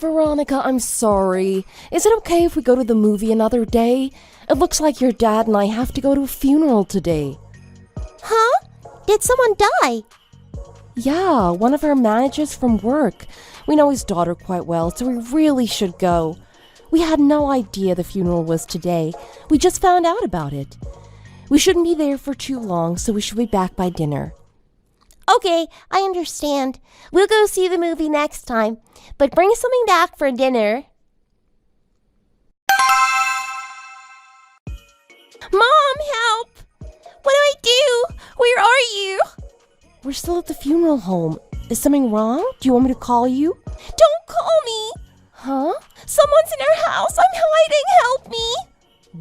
Veronica, I'm sorry. Is it okay if we go to the movie another day? It looks like your dad and I have to go to a funeral today. Huh? Did someone die? Yeah, one of our managers from work. We know his daughter quite well, so we really should go. We had no idea the funeral was today. We just found out about it. We shouldn't be there for too long, so we should be back by dinner. Okay, I understand. We'll go see the movie next time, but bring something back for dinner. Mom, help! What do I do? Where are you? We're still at the funeral home. Is something wrong? Do you want me to call you? Don't call me! Huh? Someone's in our house! I'm hiding! Help me!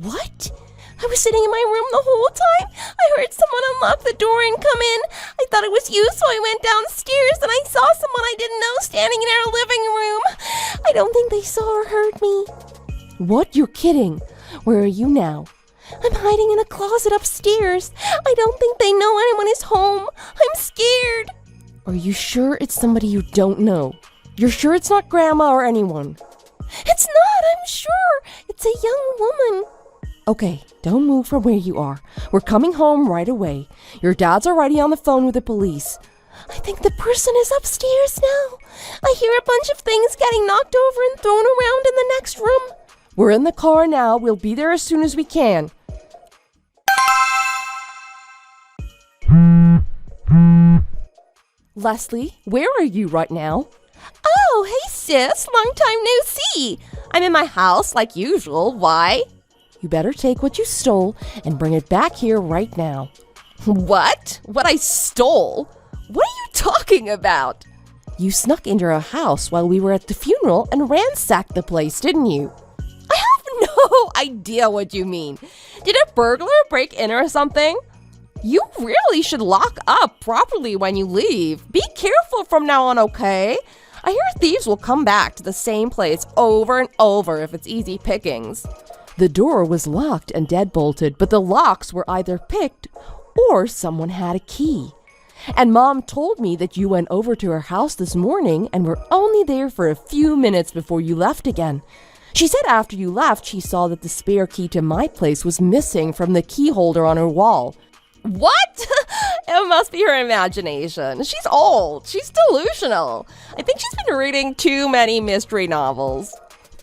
What? I was sitting in my room the whole time. I heard someone unlock the door and come in. I thought it was you, so I went downstairs and I saw someone I didn't know standing in our living room. I don't think they saw or heard me. What? You're kidding. Where are you now? I'm hiding in a closet upstairs. I don't think they know anyone is home. I'm scared. Are you sure it's somebody you don't know? You're sure it's not Grandma or anyone? It's not, I'm sure. It's a young woman. Okay, don't move from where you are. We're coming home right away. Your dad's already on the phone with the police. I think the person is upstairs now. I hear a bunch of things getting knocked over and thrown around in the next room. We're in the car now. We'll be there as soon as we can. Leslie, where are you right now? Oh, hey sis, long time no see. I'm in my house like usual. Why? You better take what you stole and bring it back here right now. What? What I stole? What are you talking about? You snuck into our house while we were at the funeral and ransacked the place, didn't you? I have no idea what you mean. Did a burglar break in or something? You really should lock up properly when you leave. Be careful from now on, okay? I hear thieves will come back to the same place over and over if it's easy pickings. The door was locked and deadbolted, but the locks were either picked or someone had a key. And Mom told me that you went over to her house this morning and were only there for a few minutes before you left again. She said after you left, she saw that the spare key to my place was missing from the key holder on her wall. What? It must be her imagination. She's old. She's delusional. I think she's been reading too many mystery novels.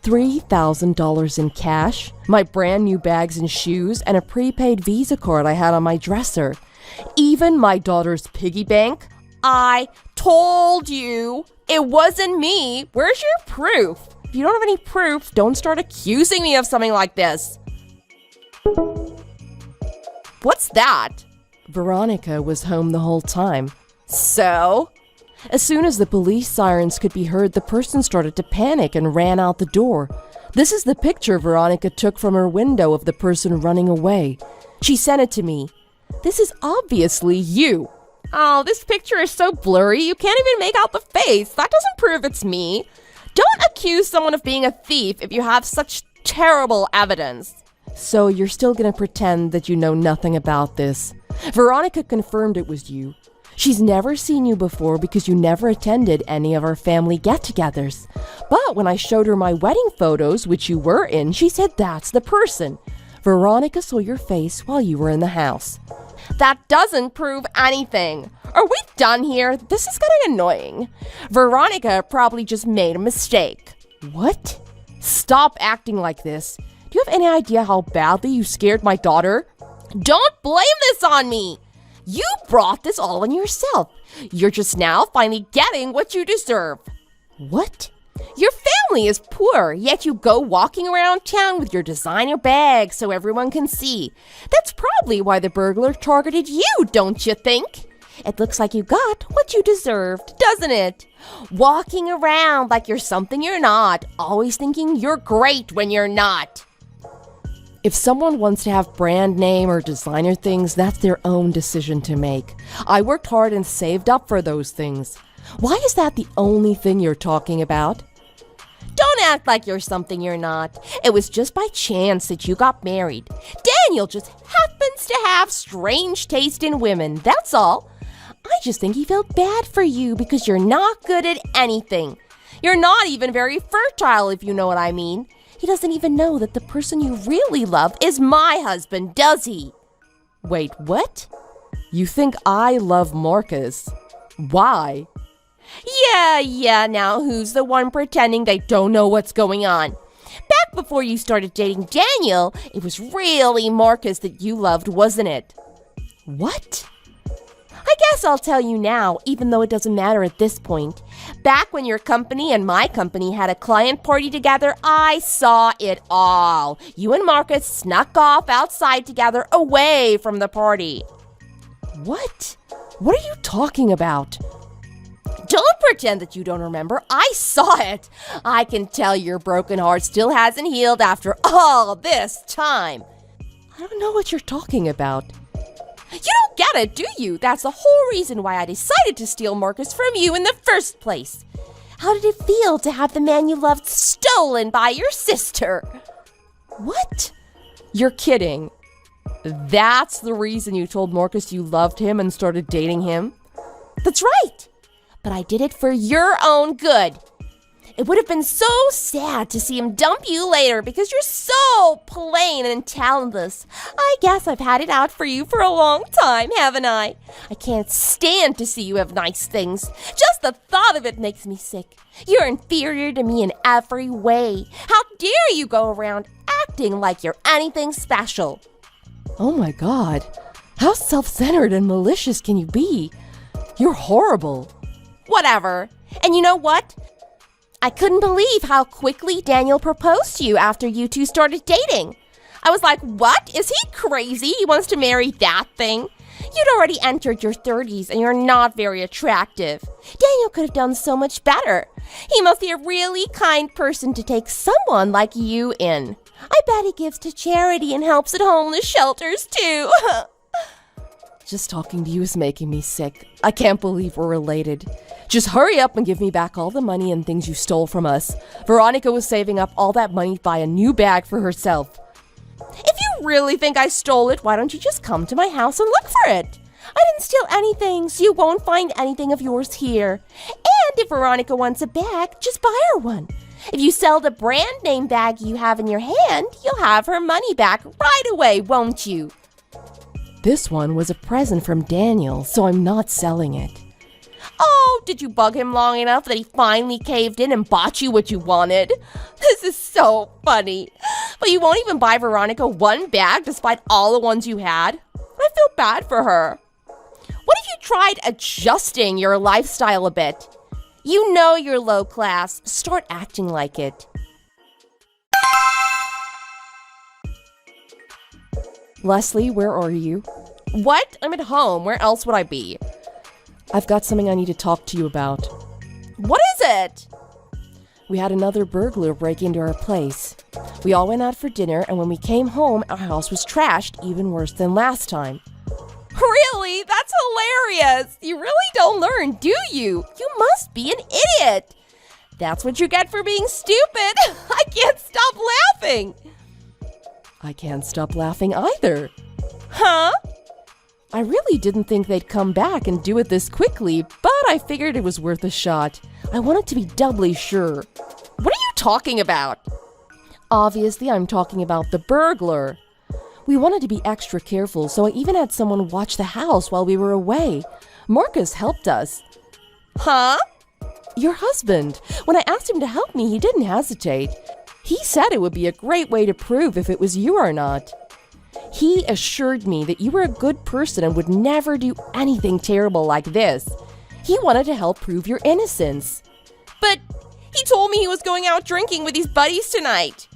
$3,000 in cash, my brand new bags and shoes, and a prepaid Visa card I had on my dresser. Even my daughter's piggy bank. I told you it wasn't me. Where's your proof? If you don't have any proof, don't start accusing me of something like this. What's that? Veronica was home the whole time. So? As soon as the police sirens could be heard, the person started to panic and ran out the door. This is the picture Veronica took from her window of the person running away. She sent it to me. This is obviously you. Oh, this picture is so blurry, you can't even make out the face. That doesn't prove it's me. Don't accuse someone of being a thief if you have such terrible evidence. So you're still gonna pretend that you know nothing about this. Veronica confirmed it was you. She's never seen you before because you never attended any of our family get-togethers. But when I showed her my wedding photos, which you were in, she said that's the person. Veronica saw your face while you were in the house. That doesn't prove anything. Are we done here? This is getting annoying. Veronica probably just made a mistake. What? Stop acting like this. Do you have any idea how badly you scared my daughter? Don't blame this on me. You brought this all on yourself. You're just now finally getting what you deserve. What? Your family is poor, yet you go walking around town with your designer bag so everyone can see. That's probably why the burglar targeted you, don't you think? It looks like you got what you deserved, doesn't it? Walking around like you're something you're not, always thinking you're great when you're not. If someone wants to have brand name or designer things, that's their own decision to make. I worked hard and saved up for those things. Why is that the only thing you're talking about? Don't act like you're something you're not. It was just by chance that you got married. Daniel just happens to have strange taste in women, that's all. I just think he felt bad for you because you're not good at anything. You're not even very fertile, if you know what I mean. He doesn't even know that the person you really love is my husband, does he? Wait, what? You think I love Marcus? Why? Yeah, now who's the one pretending they don't know what's going on? Back before you started dating Daniel, it was really Marcus that you loved, wasn't it? What? I guess I'll tell you now, even though it doesn't matter at this point. Back when your company and my company had a client party together, I saw it all. You and Marcus snuck off outside together away from the party. What? What are you talking about? Don't pretend that you don't remember. I saw it. I can tell your broken heart still hasn't healed after all this time. I don't know what you're talking about. You don't get it, do you? That's the whole reason why I decided to steal Marcus from you in the first place. How did it feel to have the man you loved stolen by your sister? What? You're kidding. That's the reason you told Marcus you loved him and started dating him? That's right. But I did it for your own good. It would have been so sad to see him dump you later because you're so plain and talentless. I guess I've had it out for you for a long time, haven't I? I can't stand to see you have nice things. Just the thought of it makes me sick. You're inferior to me in every way. How dare you go around acting like you're anything special? Oh my God. How self-centered and malicious can you be? You're horrible. Whatever. And you know what? I couldn't believe how quickly Daniel proposed to you after you two started dating. I was like, what? Is he crazy? He wants to marry that thing? You'd already entered your 30s and you're not very attractive. Daniel could have done so much better. He must be a really kind person to take someone like you in. I bet he gives to charity and helps at homeless shelters too. Just talking to you is making me sick. I can't believe we're related. Just hurry up and give me back all the money and things you stole from us. Veronica was saving up all that money to buy a new bag for herself. If you really think I stole it, why don't you just come to my house and look for it? I didn't steal anything, so you won't find anything of yours here. And if Veronica wants a bag, just buy her one. If you sell the brand name bag you have in your hand, you'll have her money back right away, won't you? This one was a present from Daniel, so I'm not selling it. Oh, did you bug him long enough that he finally caved in and bought you what you wanted? This is so funny. But you won't even buy Veronica one bag despite all the ones you had? I feel bad for her. What if you tried adjusting your lifestyle a bit? You know you're low class. Start acting like it. Leslie, where are you? What? I'm at home. Where else would I be? I've got something I need to talk to you about. What is it? We had another burglar break into our place. We all went out for dinner, and when we came home, our house was trashed even worse than last time. Really? That's hilarious. You really don't learn, do you? You must be an idiot. That's what you get for being stupid. I can't stop laughing. I can't stop laughing either. Huh? I really didn't think they'd come back and do it this quickly, but I figured it was worth a shot. I wanted to be doubly sure. What are you talking about? Obviously, I'm talking about the burglar. We wanted to be extra careful, so I even had someone watch the house while we were away. Marcus helped us. Huh? Your husband. When I asked him to help me, he didn't hesitate. He said it would be a great way to prove if it was you or not. He assured me that you were a good person and would never do anything terrible like this. He wanted to help prove your innocence. But he told me he was going out drinking with his buddies tonight.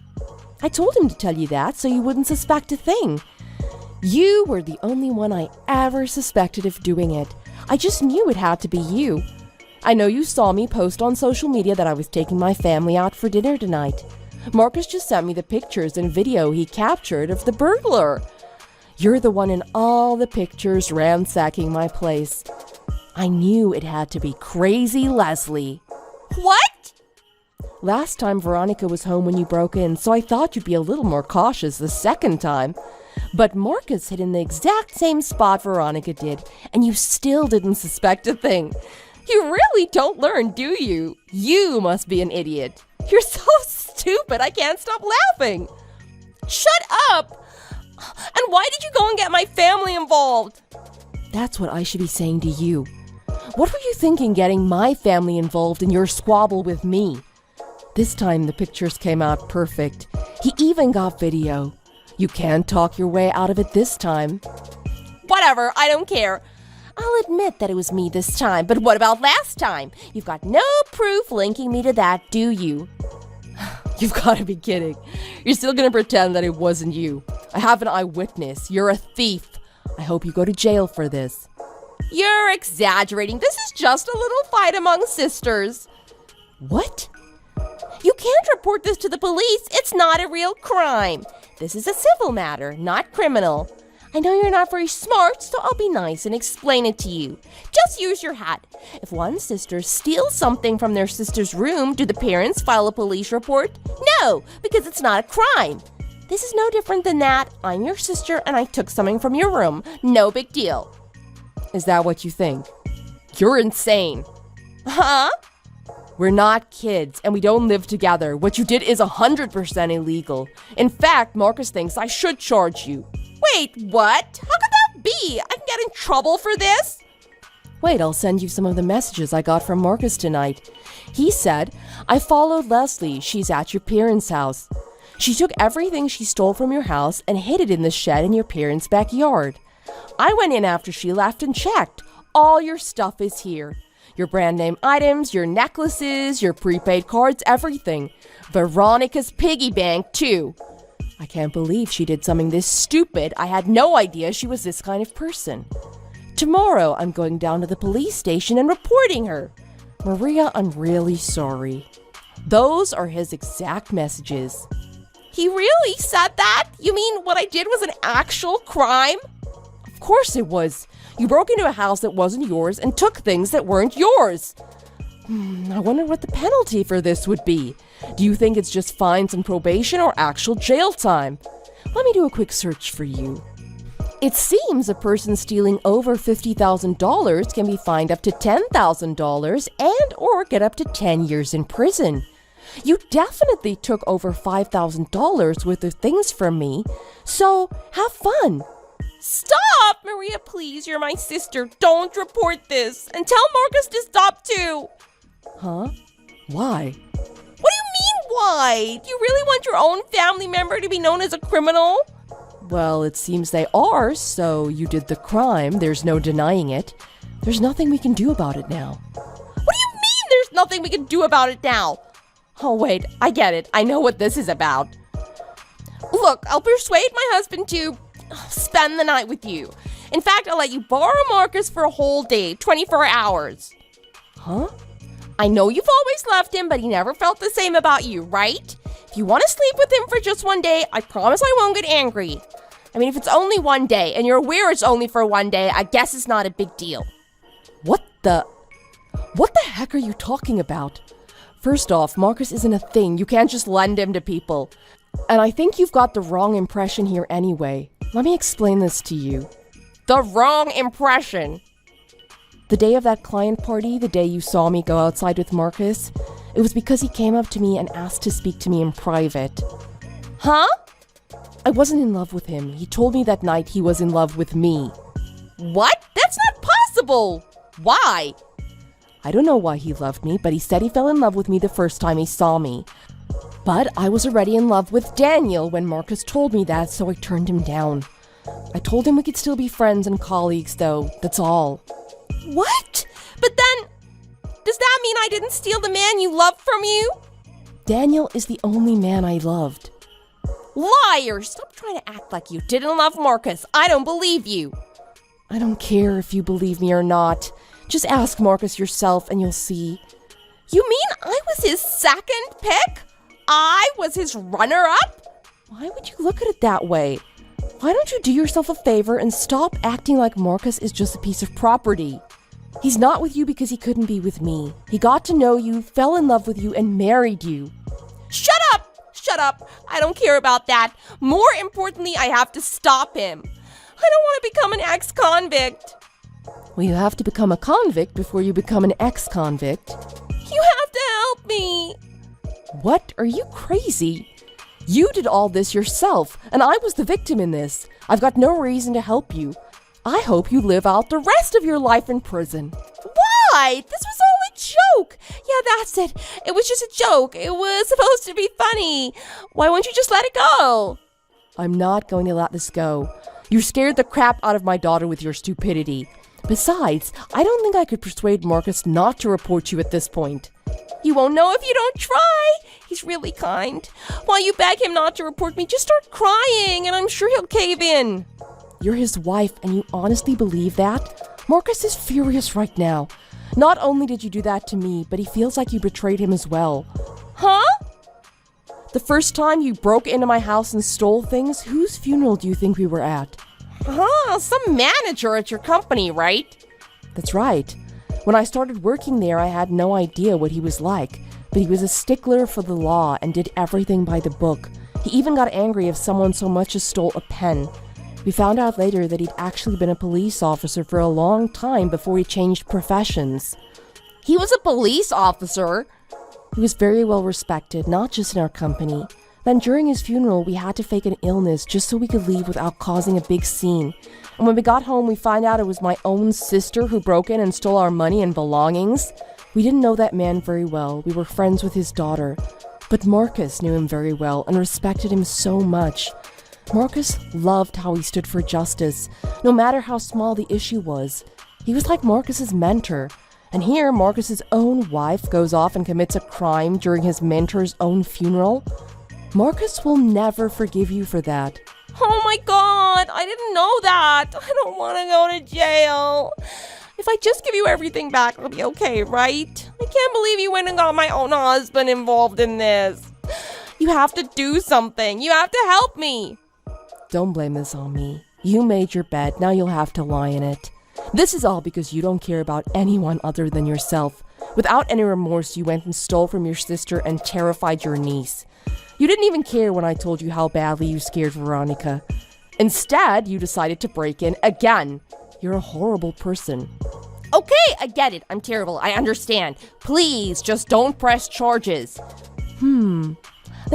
I told him to tell you that so you wouldn't suspect a thing. You were the only one I ever suspected of doing it. I just knew it had to be you. I know you saw me post on social media that I was taking my family out for dinner tonight. Marcus just sent me the pictures and video he captured of the burglar. You're the one in all the pictures ransacking my place. I knew it had to be Crazy Leslie. What? Last time Veronica was home when you broke in, so I thought you'd be a little more cautious the second time. But Marcus hid in the exact same spot Veronica did, and you still didn't suspect a thing. You really don't learn, do you? You must be an idiot. You're so stupid, I can't stop laughing. Shut up! And why did you go and get my family involved? That's what I should be saying to you. What were you thinking getting my family involved in your squabble with me? This time the pictures came out perfect. He even got video. You can't talk your way out of it this time. Whatever, I don't care. I'll admit that it was me this time, but what about last time? You've got no proof linking me to that, do you? You've got to be kidding. You're still going to pretend that it wasn't you. I have an eyewitness. You're a thief. I hope you go to jail for this. You're exaggerating. This is just a little fight among sisters. What? You can't report this to the police. It's not a real crime. This is a civil matter, not criminal. I know you're not very smart, so I'll be nice and explain it to you. Just use your head. If one sister steals something from their sister's room, do the parents file a police report? No, because it's not a crime. This is no different than that. I'm your sister and I took something from your room. No big deal. Is that what you think? You're insane. Huh? We're not kids, and we don't live together. What you did is 100% illegal. In fact, Marcus thinks I should charge you. Wait, what? How could that be? I can get in trouble for this? Wait, I'll send you some of the messages I got from Marcus tonight. He said, I followed Leslie. She's at your parents' house. She took everything she stole from your house and hid it in the shed in your parents' backyard. I went in after she left and checked. All your stuff is here. Your brand name items, your necklaces, your prepaid cards, everything. Veronica's piggy bank, too. I can't believe she did something this stupid. I had no idea she was this kind of person. Tomorrow, I'm going down to the police station and reporting her. Maria, I'm really sorry. Those are his exact messages. He really said that? You mean what I did was an actual crime? Of course it was. You broke into a house that wasn't yours and took things that weren't yours. I wonder what the penalty for this would be. Do you think it's just fines and probation or actual jail time? Let me do a quick search for you. It seems a person stealing over $50,000 can be fined up to $10,000 and or get up to 10 years in prison. You definitely took over $5,000 worth of things from me, so have fun. Stop! Maria, please, you're my sister. Don't report this. And tell Marcus to stop too. Huh? Why? What do you mean, why? Do you really want your own family member to be known as a criminal? Well, it seems they are, so you did the crime. There's no denying it. There's nothing we can do about it now. What do you mean there's nothing we can do about it now? Oh, wait, I get it. I know what this is about. Look, I'll persuade my husband to spend the night with you. In fact, I'll let you borrow Marcus for a whole day, 24 hours. Huh? I know you've always loved him, but he never felt the same about you, right? If you want to sleep with him for just one day, I promise I won't get angry. I mean, if it's only one day, and you're aware it's only for one day, I guess it's not a big deal. What the heck are you talking about? First off, Marcus isn't a thing. You can't just lend him to people. And I think you've got the wrong impression here anyway. Let me explain this to you. The wrong impression? The day of that client party, the day you saw me go outside with Marcus, it was because he came up to me and asked to speak to me in private. Huh? I wasn't in love with him. He told me that night he was in love with me. What? That's not possible! Why? I don't know why he loved me, but he said he fell in love with me the first time he saw me. But I was already in love with Daniel when Marcus told me that, so I turned him down. I told him we could still be friends and colleagues, though. That's all. What? But then, does that mean I didn't steal the man you loved from you? Daniel is the only man I loved. Liar! Stop trying to act like you didn't love Marcus. I don't believe you. I don't care if you believe me or not. Just ask Marcus yourself and you'll see. You mean I was his second pick? I was his runner-up? Why would you look at it that way? Why don't you do yourself a favor and stop acting like Marcus is just a piece of property? He's not with you because he couldn't be with me. He got to know you, fell in love with you, and married you. Shut up! Shut up! I don't care about that. More importantly, I have to stop him. I don't want to become an ex-convict. Well, you have to become a convict before you become an ex-convict. You have to help me. What? Are you crazy? You did all this yourself, and I was the victim in this. I've got no reason to help you. I hope you live out the rest of your life in prison. Why? This was all a joke. Yeah, that's it. It was just a joke. It was supposed to be funny. Why won't you just let it go? I'm not going to let this go. You scared the crap out of my daughter with your stupidity. Besides, I don't think I could persuade Marcus not to report you at this point. You won't know if you don't try. He's really kind. While you beg him not to report me, just start crying, and I'm sure he'll cave in. You're his wife, and you honestly believe that? Marcus is furious right now. Not only did you do that to me, but he feels like you betrayed him as well. Huh? The first time you broke into my house and stole things, whose funeral do you think we were at? Some manager at your company, right? That's right. When I started working there, I had no idea what he was like, but he was a stickler for the law and did everything by the book. He even got angry if someone so much as stole a pen. We found out later that he'd actually been a police officer for a long time before he changed professions. He was a police officer? He was very well respected, not just in our company. Then during his funeral, we had to fake an illness just so we could leave without causing a big scene. And when we got home, we found out it was my own sister who broke in and stole our money and belongings. We didn't know that man very well. We were friends with his daughter. But Marcus knew him very well and respected him so much. Marcus loved how he stood for justice, no matter how small the issue was. He was like Marcus's mentor. And here, Marcus's own wife goes off and commits a crime during his mentor's own funeral. Marcus will never forgive you for that. Oh my God, I didn't know that. I don't want to go to jail. If I just give you everything back, it'll be okay, right? I can't believe you went and got my own husband involved in this. You have to do something. You have to help me. Don't blame this on me. You made your bed, now you'll have to lie in it. This is all because you don't care about anyone other than yourself. Without any remorse, you went and stole from your sister and terrified your niece. You didn't even care when I told you how badly you scared Veronica. Instead, you decided to break in again. You're a horrible person. Okay, I get it. I'm terrible. I understand. Please, just don't press charges. Then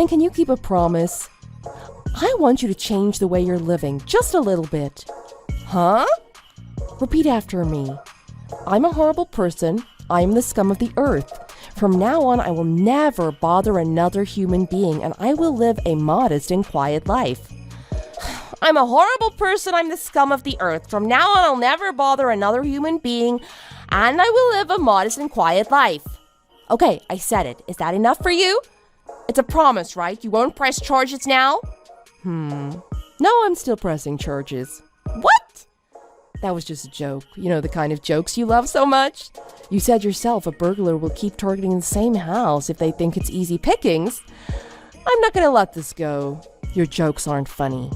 can you keep a promise? I want you to change the way you're living, just a little bit. Huh? Repeat after me. I'm a horrible person. I am the scum of the earth. From now on, I will never bother another human being, and I will live a modest and quiet life. I'm a horrible person. I'm the scum of the earth. From now on, I'll never bother another human being, and I will live a modest and quiet life. Okay, I said it. Is that enough for you? It's a promise, right? You won't press charges now? No, I'm still pressing charges. What? That was just a joke. You know, the kind of jokes you love so much. You said yourself a burglar will keep targeting the same house if they think it's easy pickings. I'm not going to let this go. Your jokes aren't funny.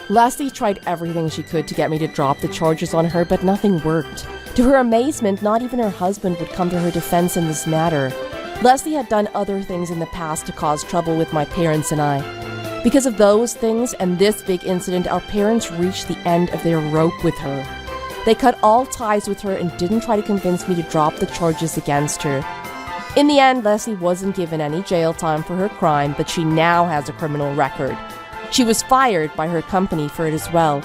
Leslie tried everything she could to get me to drop the charges on her, but nothing worked. To her amazement, not even her husband would come to her defense in this matter. Leslie had done other things in the past to cause trouble with my parents and I. Because of those things and this big incident, our parents reached the end of their rope with her. They cut all ties with her and didn't try to convince me to drop the charges against her. In the end, Leslie wasn't given any jail time for her crime, but she now has a criminal record. She was fired by her company for it as well.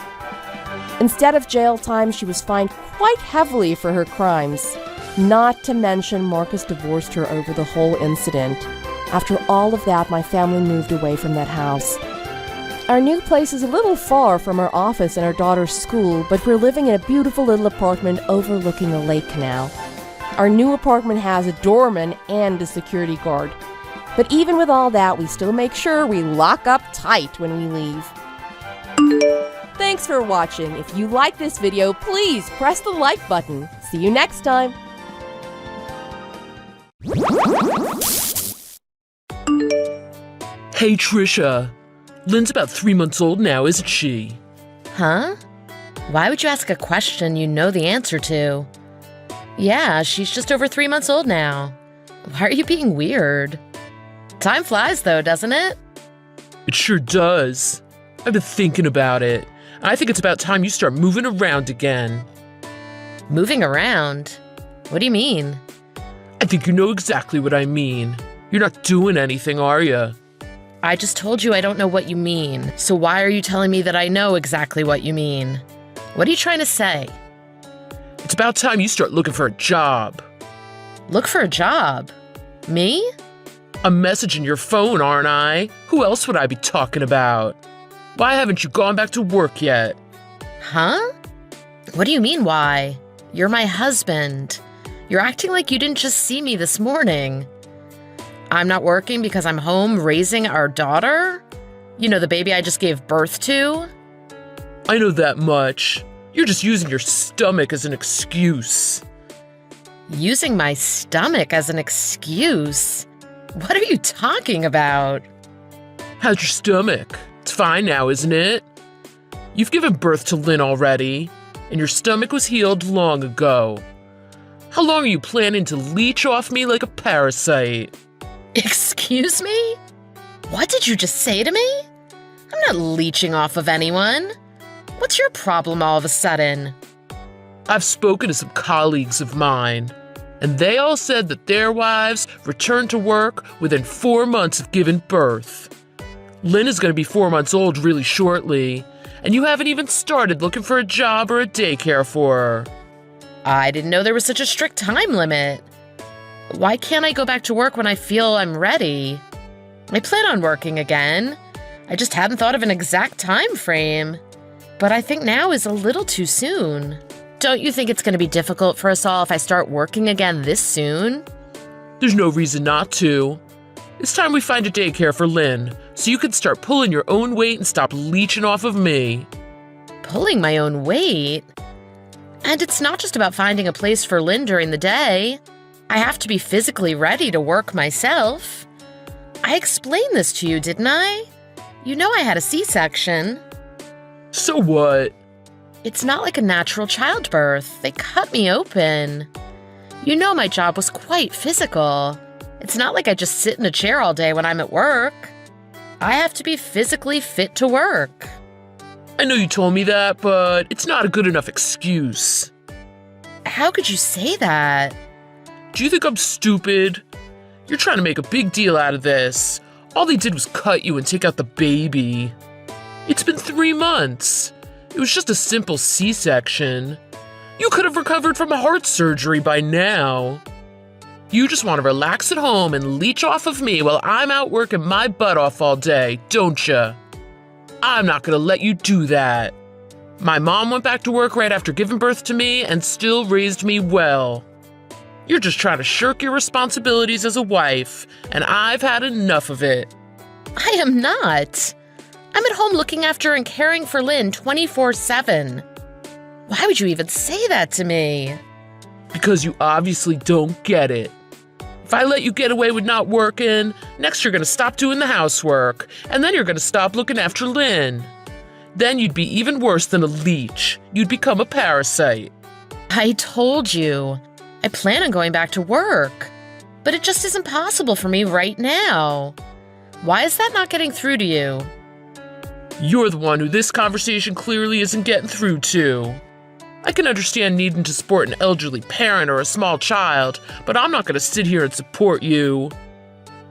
Instead of jail time, she was fined quite heavily for her crimes. Not to mention, Marcus divorced her over the whole incident. After all of that, my family moved away from that house. Our new place is a little far from our office and our daughter's school, but we're living in a beautiful little apartment overlooking a lake canal. Our new apartment has a doorman and a security guard. But even with all that, we still make sure we lock up tight when we leave. Thanks for watching. If you like this video, please press the like button. See you next time. Hey Trisha, Lynn's about 3 months old now, isn't she? Huh? Why would you ask a question you know the answer to? Yeah, she's just over 3 months old now. Why are you being weird? Time flies though, doesn't it? It sure does. I've been thinking about it. I think it's about time you start moving around again. Moving around? What do you mean? I think you know exactly what I mean. You're not doing anything, are you? I just told you I don't know what you mean. So why are you telling me that I know exactly what you mean? What are you trying to say? It's about time you start looking for a job. Look for a job? Me? I'm messaging your phone, aren't I? Who else would I be talking about? Why haven't you gone back to work yet? Huh? What do you mean, why? You're my husband. You're acting like you didn't just see me this morning. I'm not working because I'm home raising our daughter? You know, the baby I just gave birth to? I know that much. You're just using your stomach as an excuse. Using my stomach as an excuse? What are you talking about? How's your stomach? It's fine now, isn't it? You've given birth to Lynn already, and your stomach was healed long ago. How long are you planning to leech off me like a parasite? Excuse me? What did you just say to me? I'm not leeching off of anyone. What's your problem all of a sudden? I've spoken to some colleagues of mine, and they all said that their wives returned to work within 4 months of giving birth. Lynn is going to be 4 months old really shortly, and you haven't even started looking for a job or a daycare for her. I didn't know there was such a strict time limit. Why can't I go back to work when I feel I'm ready? I plan on working again. I just hadn't thought of an exact time frame. But I think now is a little too soon. Don't you think it's going to be difficult for us all if I start working again this soon? There's no reason not to. It's time we find a daycare for Lynn, so you can start pulling your own weight and stop leeching off of me. Pulling my own weight? And it's not just about finding a place for Lynn during the day. I have to be physically ready to work myself. I explained this to you, didn't I? You know I had a C-section. So what? It's not like a natural childbirth. They cut me open. You know my job was quite physical. It's not like I just sit in a chair all day when I'm at work. I have to be physically fit to work. I know you told me that, but it's not a good enough excuse. How could you say that? Do you think I'm stupid? You're trying to make a big deal out of this. All they did was cut you and take out the baby. It's been 3 months. It was just a simple C-section. You could have recovered from a heart surgery by now. You just want to relax at home and leech off of me while I'm out working my butt off all day, don't you? I'm not going to let you do that. My mom went back to work right after giving birth to me and still raised me well. You're just trying to shirk your responsibilities as a wife, and I've had enough of it. I am not. I'm at home looking after and caring for Lynn 24/7. Why would you even say that to me? Because you obviously don't get it. If I let you get away with not working, next you're going to stop doing the housework, and then you're going to stop looking after Lynn. Then you'd be even worse than a leech. You'd become a parasite. I told you. I plan on going back to work. But it just isn't possible for me right now. Why is that not getting through to you? You're the one who this conversation clearly isn't getting through to. I can understand needing to support an elderly parent or a small child, but I'm not going to sit here and support you.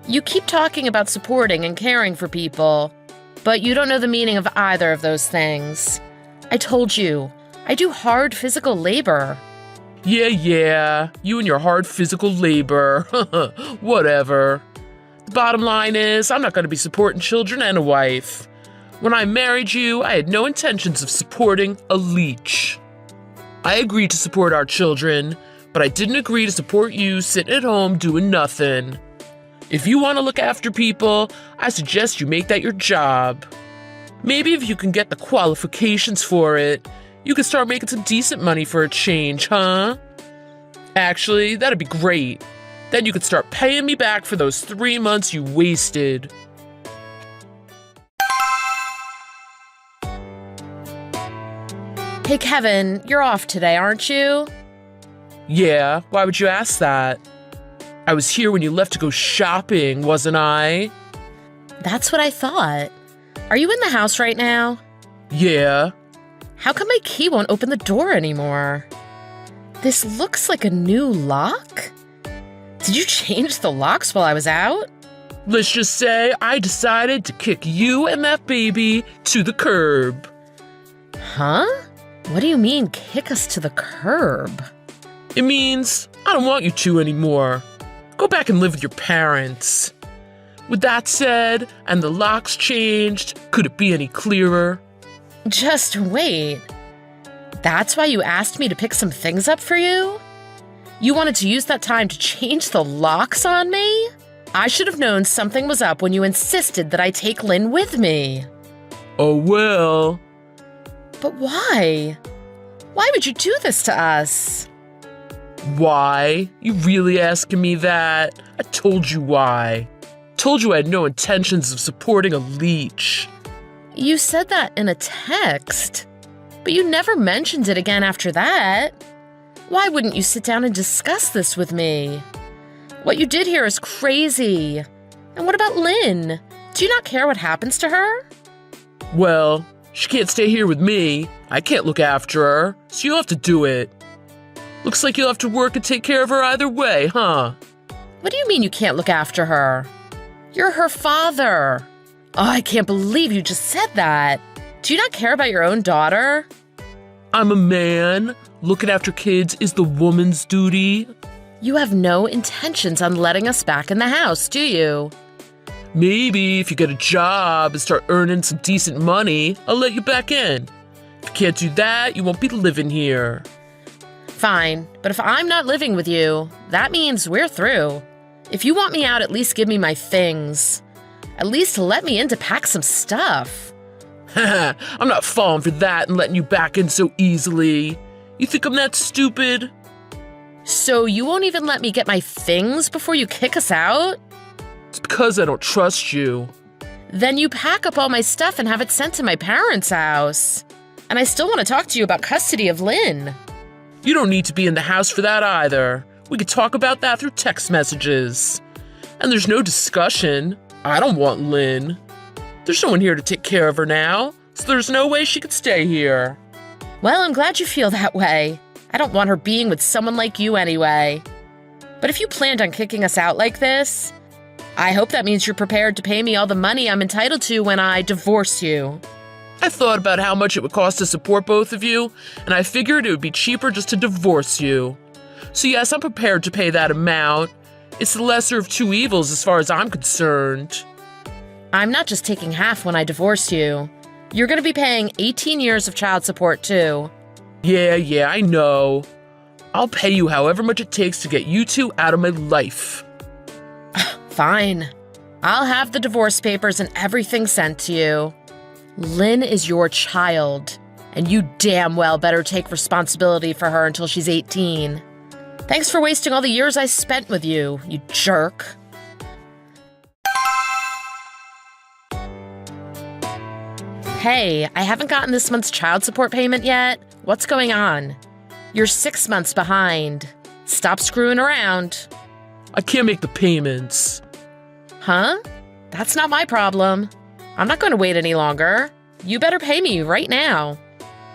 You keep talking about supporting and caring for people, but you don't know the meaning of either of those things. I told you, I do hard physical labor. Yeah, you and your hard physical labor. Whatever. The bottom line is, I'm not going to be supporting children and a wife. When I married you, I had no intentions of supporting a leech. I agreed to support our children, but I didn't agree to support you sitting at home doing nothing. If you want to look after people, I suggest you make that your job. Maybe if you can get the qualifications for it, you can start making some decent money for a change, huh? Actually, that'd be great. Then you could start paying me back for those 3 months you wasted. Hey, Kevin, you're off today, aren't you? Yeah, why would you ask that? I was here when you left to go shopping, wasn't I? That's what I thought. Are you in the house right now? Yeah. How come my key won't open the door anymore? This looks like a new lock? Did you change the locks while I was out? Let's just say I decided to kick you and that baby to the curb. Huh? What do you mean, kick us to the curb? It means I don't want you two anymore. Go back and live with your parents. With that said, and the locks changed, could it be any clearer? Just wait. That's why you asked me to pick some things up for you? You wanted to use that time to change the locks on me? I should have known something was up when you insisted that I take Lynn with me. Oh well. But why? Why would you do this to us? Why? You really asking me that? I told you why. Told you I had no intentions of supporting a leech. You said that in a text, but you never mentioned it again after that. Why wouldn't you sit down and discuss this with me? What you did here is crazy. And what about Lynn? Do you not care what happens to her? Well, she can't stay here with me. I can't look after her, so you'll have to do it. Looks like you'll have to work and take care of her either way, huh? What do you mean you can't look after her? You're her father. Oh, I can't believe you just said that. Do you not care about your own daughter? I'm a man. Looking after kids is the woman's duty. You have no intentions on letting us back in the house, do you? Maybe if you get a job and start earning some decent money, I'll let you back in. If you can't do that, you won't be living here. Fine, but if I'm not living with you, that means we're through. If you want me out, at least give me my things. At least let me in to pack some stuff. I'm not falling for that and letting you back in so easily. You think I'm that stupid? So you won't even let me get my things before you kick us out? It's because I don't trust you. Then you pack up all my stuff and have it sent to my parents' house. And I still want to talk to you about custody of Lynn. You don't need to be in the house for that either. We could talk about that through text messages. And there's no discussion. I don't want Lynn. There's no one here to take care of her now, so there's no way she could stay here. Well, I'm glad you feel that way. I don't want her being with someone like you anyway. But if you planned on kicking us out like this, I hope that means you're prepared to pay me all the money I'm entitled to when I divorce you. I thought about how much it would cost to support both of you, and I figured it would be cheaper just to divorce you. So yes, I'm prepared to pay that amount. It's the lesser of two evils as far as I'm concerned. I'm not just taking half when I divorce you. You're going to be paying 18 years of child support too. Yeah, I know. I'll pay you however much it takes to get you two out of my life. Fine. I'll have the divorce papers and everything sent to you. Lynn is your child, and you damn well better take responsibility for her until she's 18. Thanks for wasting all the years I spent with you, you jerk. Hey, I haven't gotten this month's child support payment yet. What's going on? You're 6 months behind. Stop screwing around. I can't make the payments. Huh? That's not my problem. I'm not going to wait any longer. You better pay me right now.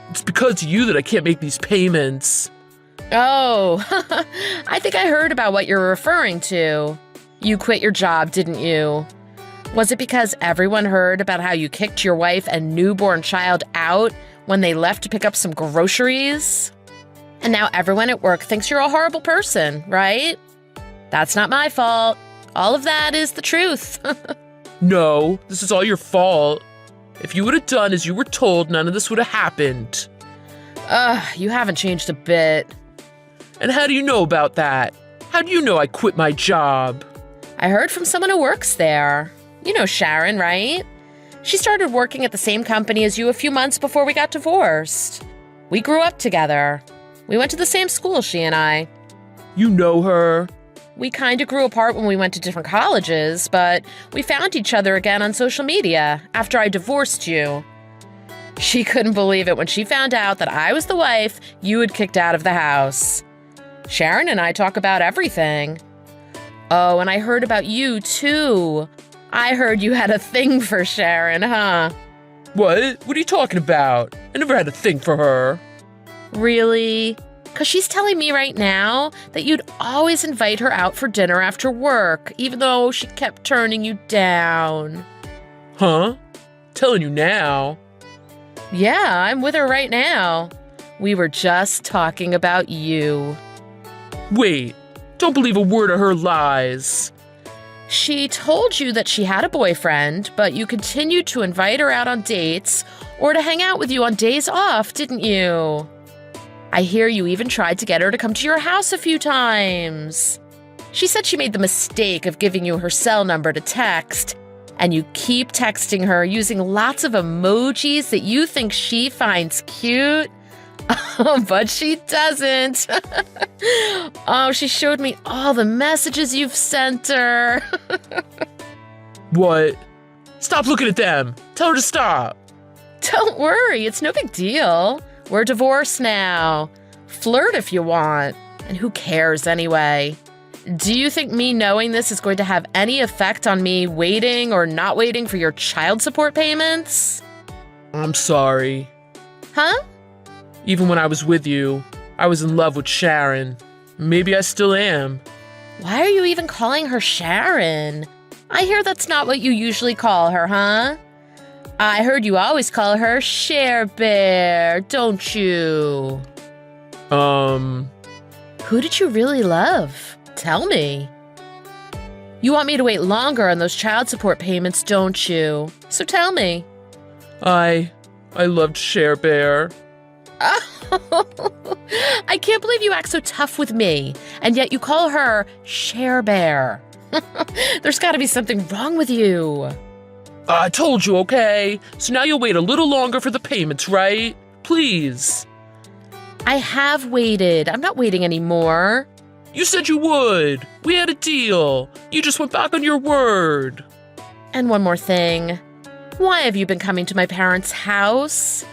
It's because of you that I can't make these payments. Oh, I think I heard about what you're referring to. You quit your job, didn't you? Was it because everyone heard about how you kicked your wife and newborn child out when they left to pick up some groceries? And now everyone at work thinks you're a horrible person, right? That's not my fault. All of that is the truth. No, this is all your fault. If you would have done as you were told, none of this would have happened. You haven't changed a bit. And how do you know about that? How do you know I quit my job? I heard from someone who works there. You know Sharon, right? She started working at the same company as you a few months before we got divorced. We grew up together. We went to the same school, she and I. You know her? We kind of grew apart when we went to different colleges, but we found each other again on social media after I divorced you. She couldn't believe it when she found out that I was the wife you had kicked out of the house. Sharon and I talk about everything. Oh, and I heard about you, too. I heard you had a thing for Sharon, huh? What? What are you talking about? I never had a thing for her. Really? Because she's telling me right now that you'd always invite her out for dinner after work, even though she kept turning you down. Huh? Telling you now. Yeah, I'm with her right now. We were just talking about you. Wait, don't believe a word of her lies. She told you that she had a boyfriend, but you continued to invite her out on dates or to hang out with you on days off, didn't you? I hear you even tried to get her to come to your house a few times. She said she made the mistake of giving you her cell number to text, and you keep texting her using lots of emojis that you think she finds cute. But she doesn't. Oh, she showed me all the messages you've sent her. What? Stop looking at them. Tell her to stop. Don't worry, it's no big deal. We're divorced now. Flirt if you want. And who cares anyway? Do you think me knowing this is going to have any effect on me waiting or not waiting for your child support payments? I'm sorry. Huh? Even when I was with you, I was in love with Sharon. Maybe I still am. Why are you even calling her Sharon? I hear that's not what you usually call her, huh? I heard you always call her Share Bear, don't you? Who did you really love? Tell me. You want me to wait longer on those child support payments, don't you? So tell me. I loved Share Bear. I can't believe you act so tough with me, and yet you call her Share Bear. There's got to be something wrong with you. I told you, okay? So now you'll wait a little longer for the payments, right? Please. I have waited. I'm not waiting anymore. You said you would. We had a deal. You just went back on your word. And one more thing. Why have you been coming to my parents' house?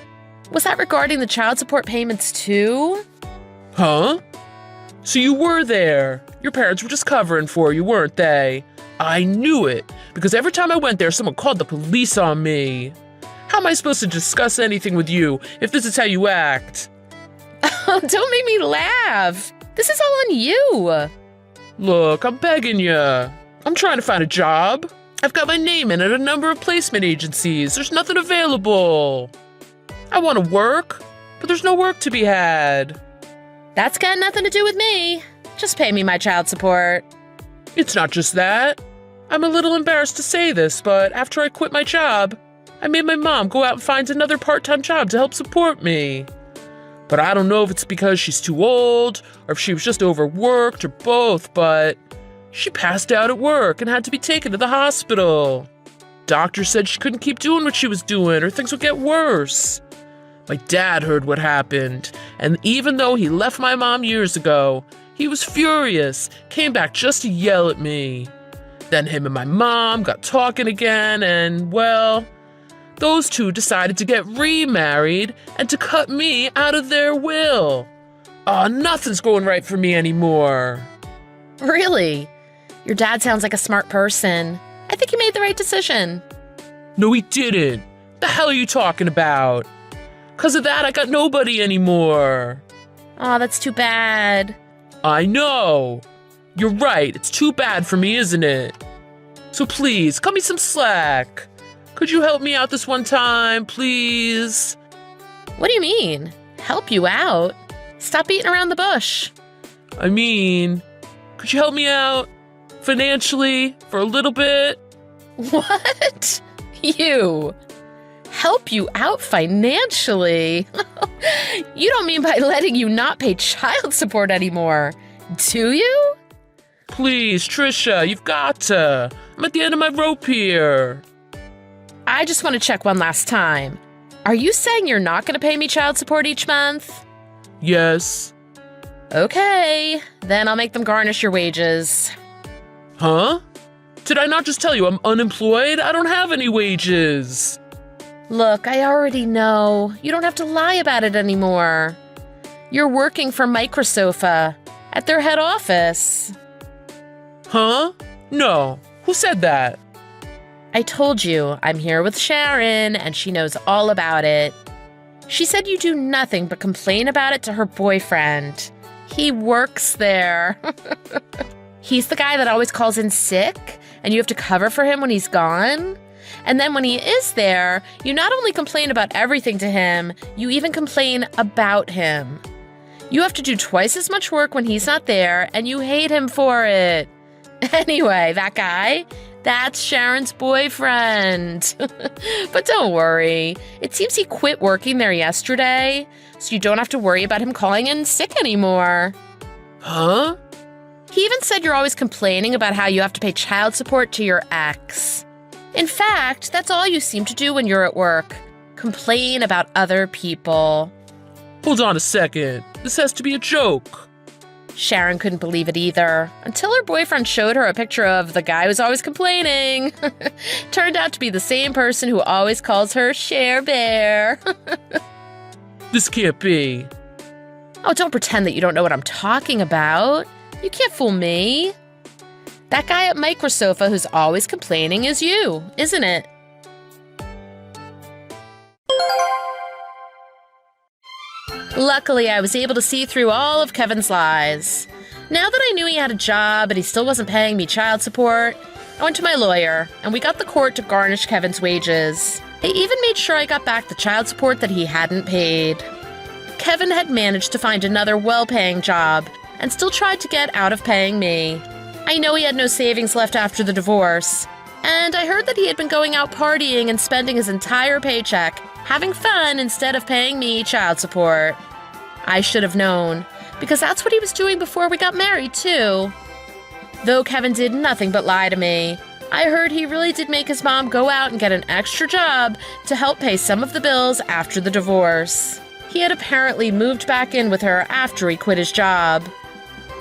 Was that regarding the child support payments too? Huh? So you were there. Your parents were just covering for you, weren't they? I knew it, because every time I went there, someone called the police on me. How am I supposed to discuss anything with you if this is how you act? Oh, don't make me laugh. This is all on you. Look, I'm begging you. I'm trying to find a job. I've got my name in at a number of placement agencies. There's nothing available. I want to work, but there's no work to be had. That's got nothing to do with me. Just pay me my child support. It's not just that. I'm a little embarrassed to say this, but after I quit my job, I made my mom go out and find another part-time job to help support me. But I don't know if it's because she's too old, or if she was just overworked, or both, but she passed out at work and had to be taken to the hospital. Doctor said she couldn't keep doing what she was doing, or things would get worse. My dad heard what happened, and even though he left my mom years ago, he was furious, came back just to yell at me. Then him and my mom got talking again, and, well, those two decided to get remarried and to cut me out of their will. Nothing's going right for me anymore. Really? Your dad sounds like a smart person. I think he made the right decision. No, he didn't. The hell are you talking about? 'Cause of that, I got nobody anymore. Aw, that's too bad. I know. You're right. It's too bad for me, isn't it? So please, cut me some slack. Could you help me out this one time, please? What do you mean? Help you out? Stop beating around the bush. I mean, could you help me out financially for a little bit? What? You? Help you out financially? You don't mean by letting you not pay child support anymore, do you? Please, Trisha, you've got to. I'm at the end of my rope here. I just want to check one last time. Are you saying you're not going to pay me child support each month? Yes. Okay, then I'll make them garnish your wages. Huh? Did I not just tell you I'm unemployed? I don't have any wages. Look, I already know. You don't have to lie about it anymore. You're working for Microsofa at their head office. Huh? No. Who said that? I told you, I'm here with Sharon, and she knows all about it. She said you do nothing but complain about it to her boyfriend. He works there. He's the guy that always calls in sick, and you have to cover for him when he's gone. And then when he is there, you not only complain about everything to him, you even complain about him. You have to do twice as much work when he's not there, and you hate him for it. Anyway, that guy, that's Sharon's boyfriend. But don't worry. It seems he quit working there yesterday, so you don't have to worry about him calling in sick anymore. Huh? He even said you're always complaining about how you have to pay child support to your ex. In fact, that's all you seem to do when you're at work. Complain about other people. Hold on a second. This has to be a joke. Sharon couldn't believe it either, until her boyfriend showed her a picture of the guy who's always complaining. Turned out to be the same person who always calls her Share Bear. This can't be. Oh, don't pretend that you don't know what I'm talking about. You can't fool me. That guy at Microsofa who's always complaining is you, isn't it? Luckily, I was able to see through all of Kevin's lies. Now that I knew he had a job but he still wasn't paying me child support, I went to my lawyer, and we got the court to garnish Kevin's wages. They even made sure I got back the child support that he hadn't paid. Kevin had managed to find another well-paying job and still tried to get out of paying me. I know he had no savings left after the divorce, and I heard that he had been going out partying and spending his entire paycheck, having fun instead of paying me child support. I should have known, because that's what he was doing before we got married, too. Though Kevin did nothing but lie to me, I heard he really did make his mom go out and get an extra job to help pay some of the bills after the divorce. He had apparently moved back in with her after he quit his job.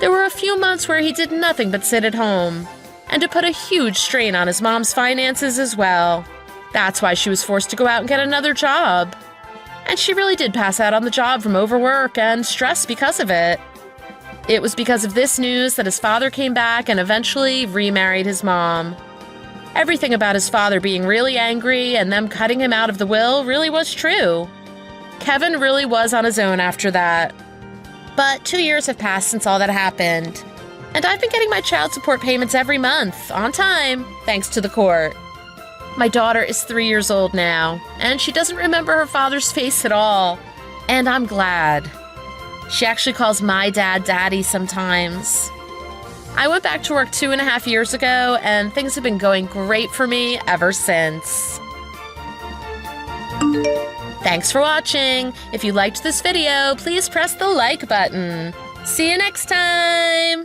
There were a few months where he did nothing but sit at home, and it put a huge strain on his mom's finances as well. That's why she was forced to go out and get another job. And she really did pass out on the job from overwork and stress because of it. It was because of this news that his father came back and eventually remarried his mom. Everything about his father being really angry and them cutting him out of the will really was true. Kevin really was on his own after that. But 2 years have passed since all that happened, and I've been getting my child support payments every month, on time, thanks to the court. My daughter is 3 years old now, and she doesn't remember her father's face at all, and I'm glad. She actually calls my dad Daddy sometimes. I went back to work 2.5 years ago, and things have been going great for me ever since. Thanks for watching. If you liked this video, please press the like button. See you next time!